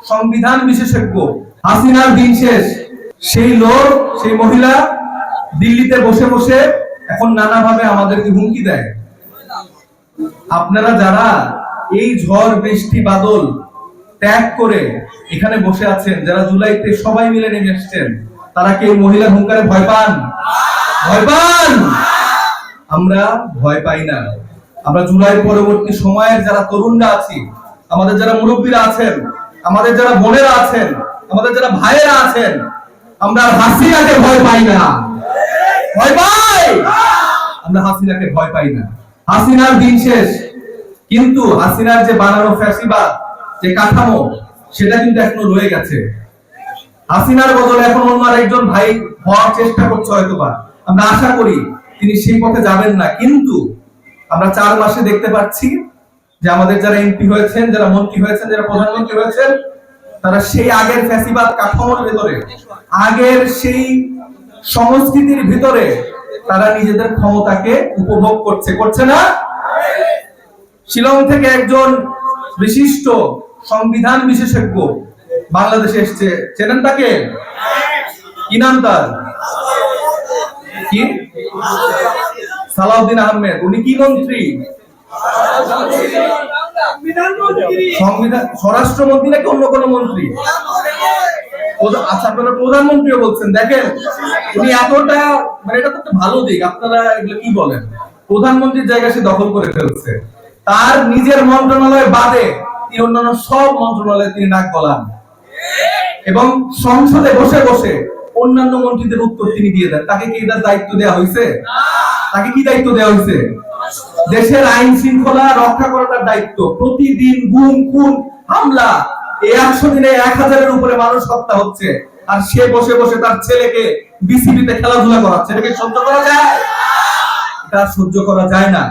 সংবিধান বিশেষজ্ঞ, হাসিনার দিন শেষ। সেই লোক, সেই মহিলা দিল্লিতে বসে বসে এখন নানাভাবে আমাদেরকে হুমকি দেয়। আপনারা যারা এই ঝড় বৃষ্টি বাদল ত্যাগ করে এখানে বসে আছেন, যারা জুলাইতে সবাই মিলে নেমে এসেছেন, তারা কি এই মহিলার হুঙ্কারে ভয় পান? ভয় পান? আমরা ভয় পাই না। আমরা জুলাই পরবর্তী সময়ের যারা তরুণরা আছি, আমাদের যারা মুরব্বীরা আছেন, আমাদের যারা বোনেরা আছেন, আমাদের যারা ভাইয়েরা আছেন, আমরা হাসিনাকে ভয় পাই না। ভয় পাই? আমরা হাসিনাকে ভয় পাই না। হাসিনার দিন শেষ, কিন্তু হাসিনার যে বানানো ফ্যাসিবাদ, যে কাঠামো, সেটা কিন্তু এখনো রয়ে গেছে। হাসিনার বদলে এখন অন্য আরেকজন ভাই হওয়ার চেষ্টা করছে হয়তোবা। আমরা আশা করি তিনি সেই পথে যাবেন না, কিন্তু আমরা 4 মাসে দেখতে পাচ্ছি যে আমাদের যারা এমপি হয়েছেন, যারা মন্ত্রী হয়েছেন, যারা প্রধানমন্ত্রী হয়েছেন, তারা সেই আগের ফ্যাসিবাদ কাঠামোর ভিতরে, আগের সেই সংস্কৃতির ভিতরে তারা নিজেদের ক্ষমতাকে উপভোগ করছে, করছে না? শিলং থেকে একজন বিশিষ্ট সংবিধান বিশেষজ্ঞ বাংলাদেশে এসেছে, চেনেন তাকে? কি নাম তার? কি? সালাউদ্দিন আহমেদ। উনি কি মন্ত্রী? সংবিধান স্বরাষ্ট্রমন্ত্রী নাকি অন্য কোন মন্ত্রী? আচ্ছা, আপনারা প্রধানমন্ত্রীও বলছেন। দেখেন উনি এতটা, মানে এটা তো একটা ভালো দিক। আপনারা এগুলো কি বলেন? প্রধানমন্ত্রীর জায়গা সে দখল করে ফেলছে। তার নিজের মন্ত্রণালয় বাদে তিনি অন্যান্য সব মন্ত্রণালয়ে তিনি নাক গলান এবং সংসদে বসে বসে অন্যান্য মন্ত্রীদের উত্তর তিনি দিয়ে দেন। তাকে কি এটার দায়িত্ব দেওয়া হয়েছে? তাকে কি দায়িত্ব দেওয়া হয়েছে? দেশের আইন শৃঙ্খলা রক্ষা করার দায়িত্ব। প্রতিদিন গুম, খুন, হামলা, এই 100 দিনে 1000-এর উপরে মানুষ হত্যা হচ্ছে, আর সে বসে বসে তার ছেলেকে বিসিবিতে খেলাধুলা করাচ্ছে। এটাকে সহ্য করা যায়? এটা সহ্য করা যায় না।